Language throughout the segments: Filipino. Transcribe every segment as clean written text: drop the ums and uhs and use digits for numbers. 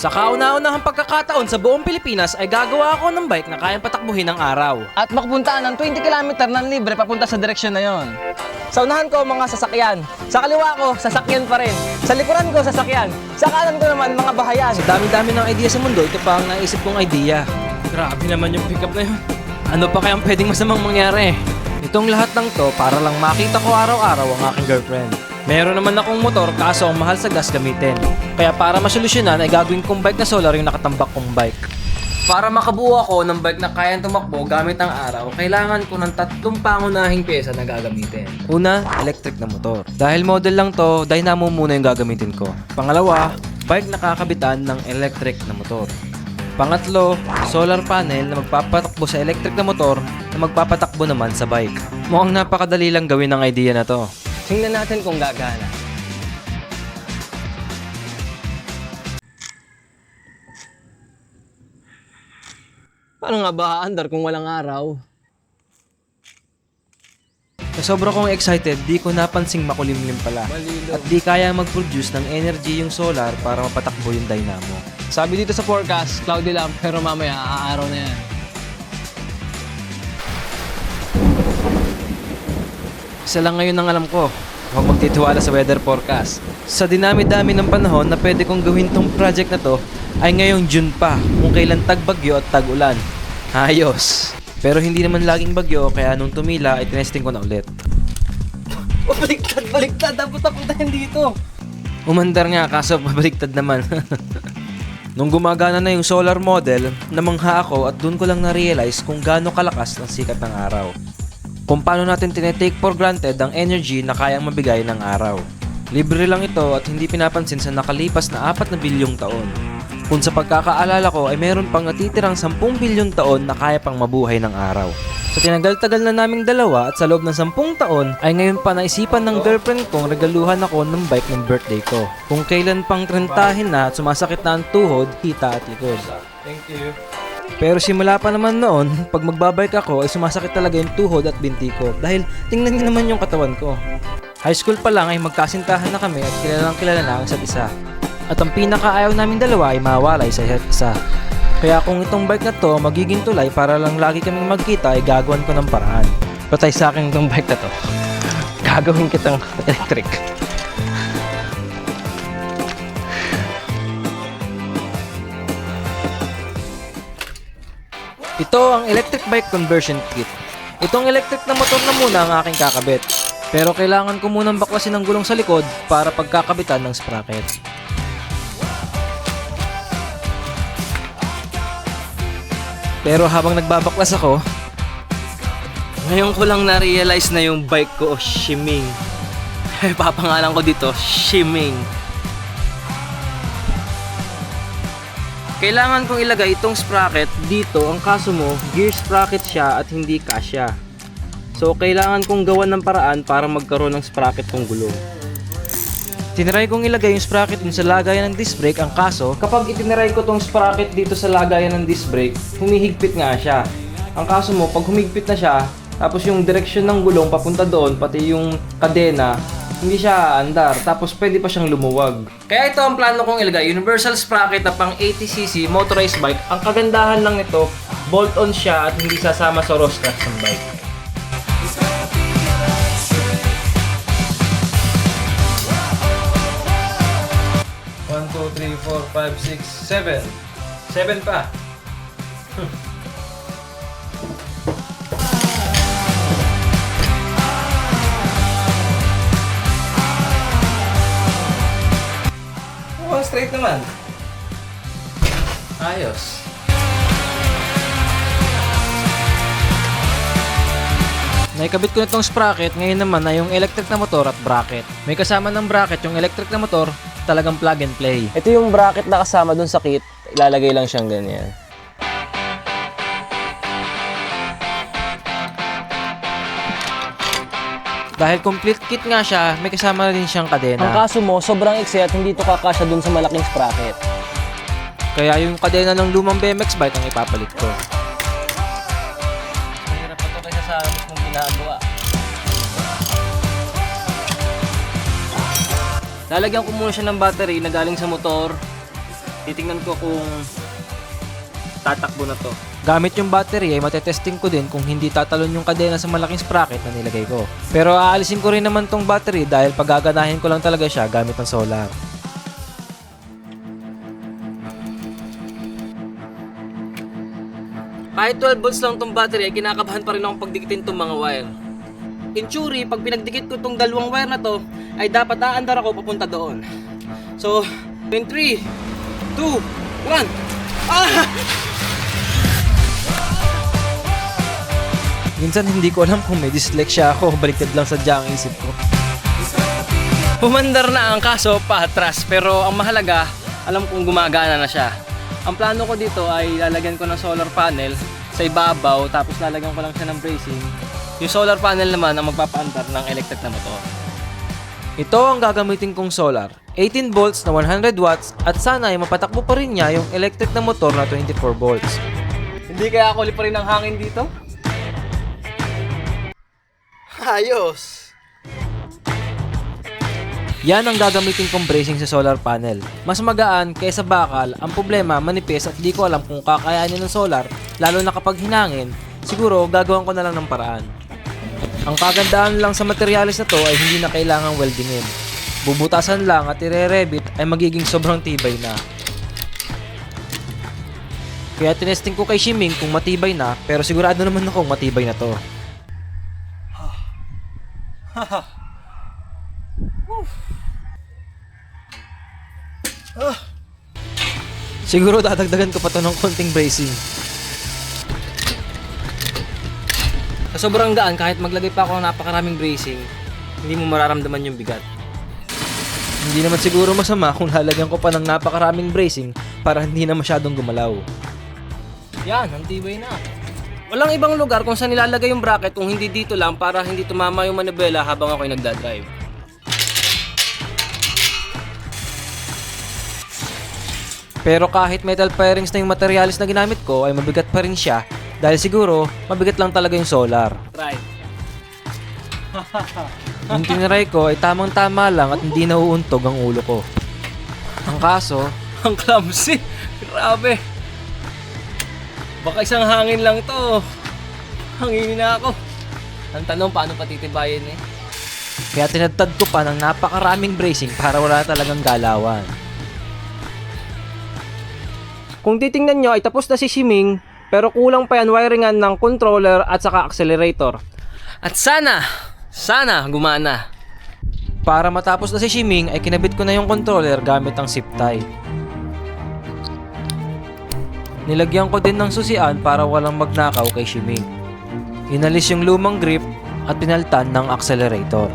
Sa kauna-unahang pagkakataon sa buong Pilipinas ay gagawa ako ng bike na kayang patakbuhin ng araw. At makapuntaan ng 20 km ng libre papunta sa direksyon na yon. Sa unahan ko, mga sasakyan. Sa kaliwa ko, sasakyan pa rin. Sa likuran ko, sasakyan. Sa kanan ko naman, mga bahayan. Sa dami-dami ng idea sa mundo, ito pa ang naisip kong idea. Grabe naman yung pickup na yun. Ano pa kayang pwedeng masamang mangyari? Itong lahat ng to para lang makita ko araw-araw ang aking girlfriend. Meron naman akong motor kaso ang mahal sa gas gamitin. Kaya para masolusyonan ay gagawin kong bike na solar yung nakatambak kong bike. Para makabuo ako ng bike na kayang tumakbo gamit ang araw, kailangan ko ng 3 pangunahing pyesa na gagamitin. Una, electric na motor. Dahil model lang to, dynamo muna yung gagamitin ko. Pangalawa, bike na kakabitan ng electric na motor. Pangatlo, solar panel na magpapatakbo sa electric na motor na magpapatakbo naman sa bike. Mukhang napakadali lang gawin ang idea na to. Tingnan natin kung gagana. Paano nga ba aandar kung walang araw? Sa sobra kong excited, di ko napansing makulimlim pala. Malinaw. At di kaya mag-produce ng energy yung solar para mapatakbo yung dynamo. Sabi dito sa forecast, cloudy lang pero mamaya aaraw na yan. Isa lang ngayon ang alam ko, huwag magtitiwala sa weather forecast. Sa dinami-dami ng panahon na pwede kong gawin tong project na to, ay ngayong June pa, kung kailan tag-bagyo at tag-ulan. Ayos! Pero hindi naman laging bagyo, kaya nung tumila ay tinesting ko na ulit. Oh, baliktad! Dapat tapuntahin dito! Umandar nga kaso pabaliktad naman. Nung gumagana na yung solar model, namangha ako at dun ko lang na-realize kung gaano kalakas ang sikat ng araw. Kung paano natin tinetake for granted ang energy na kayang mabigay ng araw. Libre lang ito at hindi pinapansin sa nakalipas na 4 na bilyong taon. Kung sa pagkakaalala ko ay meron pang natitirang 10 bilyong taon na kaya pang mabuhay ng araw. Sa tinagal-tagal na naming dalawa at sa loob ng 10 taon ay ngayon pa naisipan ng girlfriend kong regaluhan ako ng bike ng birthday ko. Kung kailan pang trentahin na at sumasakit na ang tuhod, hita at likod. Thank you. Pero simula pa naman noon, pag magbabike ako ay sumasakit talaga yung tuhod at binti ko dahil tingnan niyo naman yung katawan ko. High school pa lang ay magkasintahan na kami at kilalang kilala na ang isa't isa. At ang pinakaayaw naming dalawa ay mawalay sa isa't isa. Kaya kung itong bike na to magiging tulay para lang lagi kaming magkita ay gagawan ko ng paraan. Patay sa akin itong bike na to. Gagawin kitang electric. Ito ang electric bike conversion kit. Itong electric na motor na muna ang aking kakabit. Pero kailangan ko munang baklasin ang gulong sa likod para pagkakabitan ng sprocket. Pero habang nagbabaklas ako, ngayon ko lang na-realize na yung bike ko, Shiming. Papangalan ko dito, Shiming. Kailangan kong ilagay itong sprocket dito. Ang kaso mo, gear sprocket siya at hindi kasya. So, kailangan kong gawan ng paraan para magkaroon ng sprocket tong gulong. Tinry kong ilagay yung sprocket dun sa lagayan ng disc brake. Ang kaso, kapag itinry ko tong sprocket dito sa lagayan ng disc brake, humihigpit nga siya. Ang kaso mo, pag humigpit na siya, tapos yung direksyon ng gulong papunta doon, pati yung kadena, hindi siya aandar, tapos pwede pa siyang lumuwag. Kaya ito ang plano kong ilagay, universal sprocket na pang 80cc motorized bike. Ang kagandahan lang nito, bolt-on siya at hindi sasama sa roscraft ng bike. One, two, three, four, five, six, 7. 7 pa. Straight naman. Ayos. Naikabit ko na itong sprocket, ngayon naman na yung electric na motor at bracket. May kasama ng bracket, yung electric na motor, talagang plug and play. Ito yung bracket na kasama dun sa kit. Ilalagay lang siyang ganyan. Dahil complete kit nga siya, may kasama rin siyang kadena. Ang kaso mo, sobrang iksi at hindi ito kakasya dun sa malaking sprocket. Kaya yung kadena ng lumang BMX bike ang ipapalit ko. Mahirap pa ito kaysa sa mismong ginagawa. Lalagyan ko muna siya ng battery na galing sa motor. Titingnan ko kung tatakbo na to. Gamit yung battery ay matetesting ko din kung hindi tatalon yung kadena sa malaking sprocket na nilagay ko. Pero aalisin ko rin naman tong battery dahil pagaganahin ko lang talaga siya gamit ng solar. Kahit 12 volts lang tong battery ay kinakabahan pa rin akong pagdikitin tong mga wire. In theory, pag pinagdikit ko tong dalawang wire na to, ay dapat aandar ako papunta doon. So, in 3, 2, 1, ah! Minsan hindi ko alam kung may dyslexia ako o baliktad lang sadya ang isip ko. Pumandar na ang kaso patras, pero ang mahalaga, alam kong gumagana na siya. Ang plano ko dito ay lalagyan ko ng solar panel sa ibabaw, tapos lalagyan ko lang siya ng bracing. Yung solar panel naman ang magpapaandar ng electric na motor. Ito ang gagamitin kong solar. 18 volts na 100 watts at sana ay mapatakbo pa rin niya yung electric na motor na 24 volts. Hindi kaya ako pa rin ng hangin dito? Ayos! Yan ang gagamitin kong bracing sa solar panel. Mas magaan kaysa bakal, ang problema manipis at di ko alam kung kakayanin ng solar, lalo na kapag hinangin, siguro gagawin ko na lang ng paraan. Ang kagandaan lang sa materialis na to ay hindi na kailangang weldingin. Bubutasan lang at ire-revit ay magiging sobrang tibay na. Kaya tinesting ko kay Shiming kung matibay na, pero sigurado naman akong matibay na to. Siguro dadagdagan ko pa to ng konting bracing. Sa sobrang gaan, kahit maglagay pa ako ng napakaraming bracing, hindi mo mararamdaman yung bigat. Hindi naman siguro masama kung lalagyan ko pa ng napakaraming bracing para hindi na masyadong gumalaw. Yan, ang tibay na. Walang ibang lugar kung saan nilalagay yung bracket kung hindi dito lang para hindi tumama yung manibela habang ako'y nagdadrive. Pero kahit metal fairings na yung materialis na ginamit ko ay mabigat pa rin siya dahil siguro mabigat lang talaga yung solar. Try. Yung tiniray ko ay tamang-tama lang at hindi nauuntog ang ulo ko. Ang kaso, ang clumsy. Grabe. Baka isang hangin lang to. Hanginin na ako. Ang tanong, paano patitibayin eh? Kaya tinadtad ko pa ng napakaraming bracing para wala talagang galawan. Kung titingnan nyo ay tapos na si Shiming, pero kulang pa yan wiringan ng controller at saka accelerator. At sana gumana. Para matapos na si Shiming ay kinabit ko na yung controller gamit ang zip tie. Nilagyan ko din ng susian para walang magnakaw kay Shiming. Inalis yung lumang grip at pinaltan ng accelerator.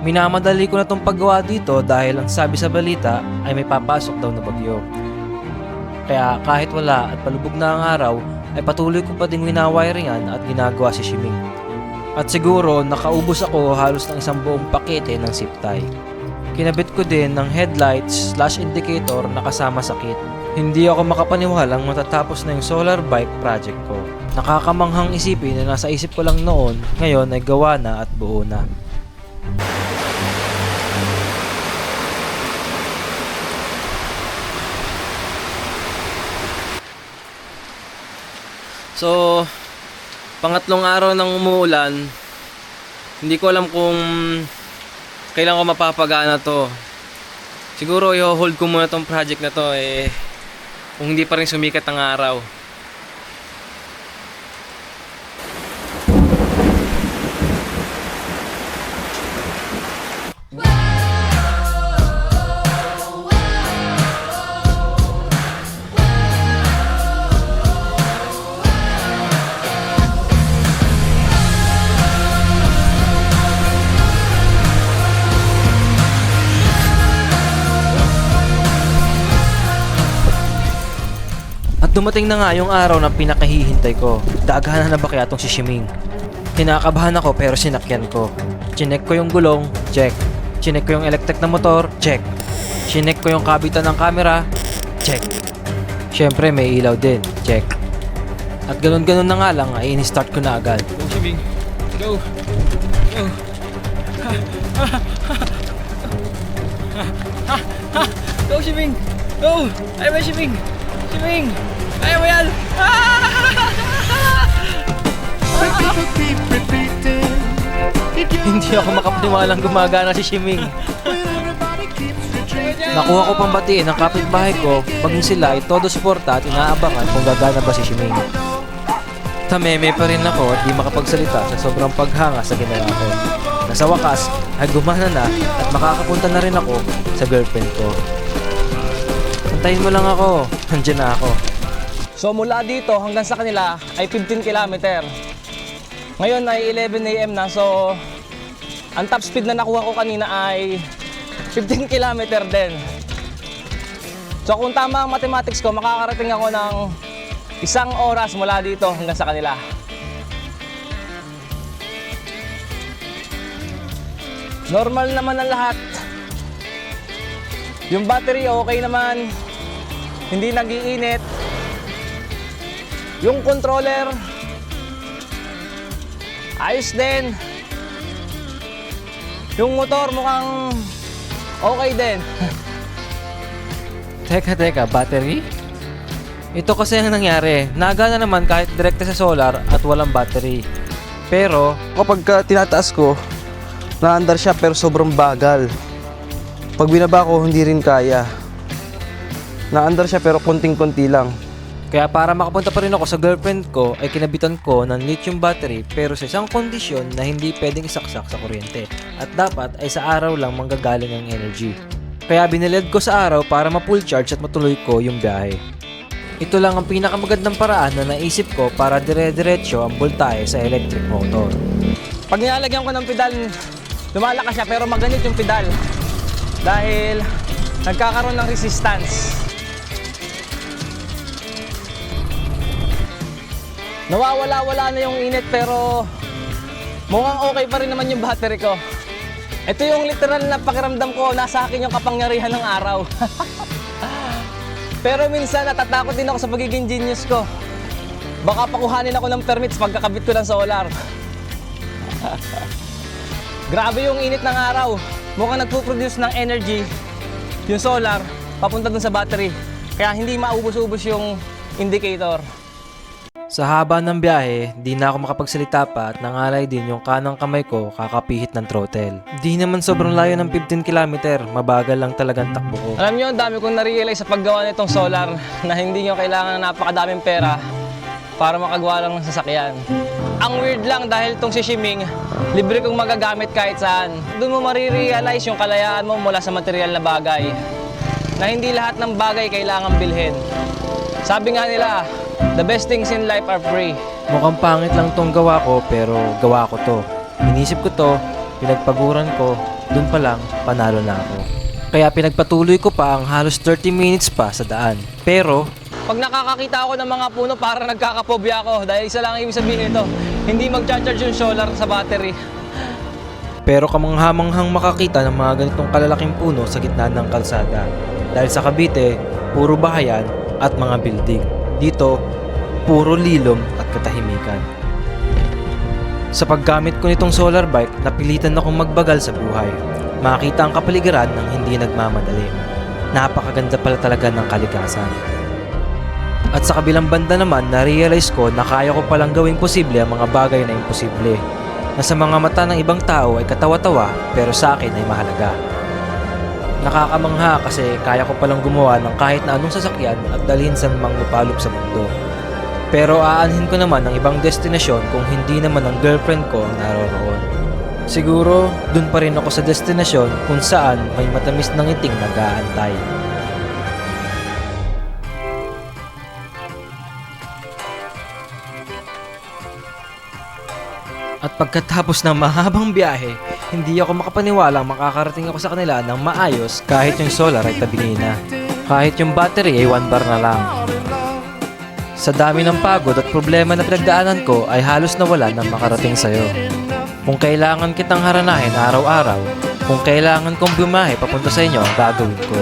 Minamadali ko na tong paggawa dito dahil ang sabi sa balita ay may papasok daw na bagyo. Kaya kahit wala at palubog na ang araw, ay patuloy ko pa ding winawiringan at ginagawa si Shiming. At siguro nakaubos ako halos ng isang buong pakete ng zip tie. Kinabit ko din ng headlights / indicator na kasama sa kit. Hindi ako makapaniwalang matatapos na yung solar bike project ko. Nakakamanghang isipin na nasa isip ko lang noon, ngayon ay gawa na at buo na. So, pangatlong araw ng umuulan, hindi ko alam kung kailan ko mapapagana to. Siguro i-hold ko muna tong project na to kung hindi pa rin sumikat ang araw. At dumating na nga yung araw na pinakahihintay ko. Dagana na ba kaya tong si Shiming? Kinakabahan ako pero sinakyan ko. Chinek ko yung gulong, check. Chinek ko yung electric na motor, check. Chinek ko yung kabitan ng camera, check. Syempre may ilaw din, check. At ganun-ganun na nga lang ay in-start ko na agad. Go Shiming, go! Go! Go Shiming! Go! Ayaw mo, Shiming! Shiming! Ayaw mo yan! Hindi ako makapaniwalang gumagana si Shiming. Nakuha ko pang batiin ng kapitbahay ko, maging sila ay todo suporta at inaabangan kung gagana ba si Shiming. Tameme pa rin ako at di makapagsalita sa sobrang paghanga sa ginawa ko. Na sa wakas ay gumana na at makakapunta na rin ako sa girlfriend ko. Antayin mo lang ako, nandiyan na ako. So mula dito hanggang sa kanila ay 15 kilometer. Ngayon ay 11 AM na, so ang top speed na nakuha ko kanina ay 15 kilometer din. So kung tama ang mathematics ko, makakarating ako ng 1 oras mula dito hanggang sa kanila. Normal naman ang lahat. Yung battery okay naman, hindi nag-iinit. Yung controller, ayos din. Yung motor mukhang okay din. Teka, battery? Ito kasi ang nangyari. Nagana naman kahit direkta sa solar at walang battery. Pero, Kapag tinataas ko, naandar siya pero sobrang bagal. Pag binaba ko, hindi rin kaya. Naandar siya pero konting-konti lang. kaya para makapunta pa rin ako sa girlfriend ko ay kinabitan ko ng lithium battery pero sa isang kondisyon na hindi pwedeng isaksak sa kuryente at dapat ay sa araw lang manggagaling ang energy. Kaya binilad ko sa araw para ma-full charge at matuloy ko yung biyahe. Ito lang ang pinakamagandang paraan na naisip ko para dire-diretso ang voltahe sa electric motor. Pag nilalagyan ko ng pedal, lumalakas siya pero maganit yung pedal dahil nagkakaroon ng resistance. Nawawala-wala na yung init pero mukhang okay pa rin naman yung battery ko. Ito yung literal na pakiramdam ko, nasa akin yung kapangyarihan ng araw. Pero minsan natatakot din ako sa pagiging genius ko. Baka pakuhanin ako ng permits pagkakabit ko ng solar. Grabe yung init ng araw. Mukhang nagpo-produce ng energy yung solar papunta dun sa battery. Kaya hindi maubos-ubos yung indicator. Sa haba ng biyahe, di na ako makapagsalita pa at nangalay din yung kanang kamay ko kakapihit ng throttle. Di naman sobrang layo ng 15 km, mabagal lang talagang takbo ko. Alam nyo, ang dami kong na-realize sa paggawa nitong solar na hindi nyo kailangan ng napakadaming pera para makagawa lang ng sasakyan. Ang weird lang dahil tong si Shiming, libre kong magagamit kahit saan. Doon mo marirealize yung kalayaan mo mula sa material na bagay. Na hindi lahat ng bagay kailangan bilhin. Sabi nga nila, the best things in life are free. Mukhang pangit lang tong gawa ko pero gawa ko to. Inisip ko to, pinagpaguran ko, dun pa lang panalo na ako. Kaya pinagpatuloy ko pa ang halos 30 minutes pa sa daan. Pero Pag nakakakita ako ng mga puno, parang nagkakapobya ako dahil isa lang ang ibig sabihin nito, hindi mag-charge yung solar sa battery. Pero kamanghamanghang makakita ng mga ganitong kalalaking puno sa gitna ng kalsada. Dahil sa Cavite, puro bahayan at mga building. Dito, puro lilom at katahimikan. Sa paggamit ko nitong solar bike, napilitan akong magbagal sa buhay. Makita ang kapaligiran ng hindi nagmamadali. Napakaganda pala talaga ng kalikasan. At sa kabilang banda naman, na-realize ko na kaya ko palang gawing posible ang mga bagay na imposible. Na sa mga mata ng ibang tao ay katawa-tawa, pero sa akin ay mahalaga. Nakakamangha kasi kaya ko palang gumawa ng kahit na anong sasakyan at dalhin sa mang lupalop sa mundo. Pero aanhin ko naman ang ibang destinasyon kung hindi naman ang girlfriend ko ang naroroon. Siguro, dun pa rin ako sa destinasyon kung saan may matamis na ngiting nag-aantay. At pagkatapos ng mahabang biyahe, hindi ako makapaniwalang makakarating ako sa kanila ng maayos kahit yung solar ay tabingi na. Kahit yung battery ay 1 bar na lang. Sa dami ng pagod at problema na pinagdaanan ko ay halos nawala nang makarating sa'yo. Kung kailangan kitang haranahin araw-araw, kung kailangan kong bumahe papunta sa inyo ang gagawin ko.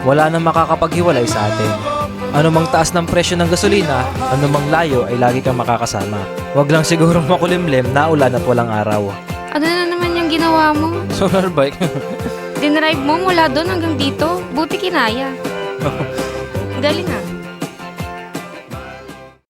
Wala nang makakapaghiwalay sa atin. Anumang taas ng presyo ng gasolina, anumang layo ay lagi kang makakasama. Huwag lang sigurong makulimlim na ulan at walang araw. Ano na naman yung ginawa mo? Solar bike. Dinrive mo mula doon hanggang dito? Buti kinaya. Galing ah.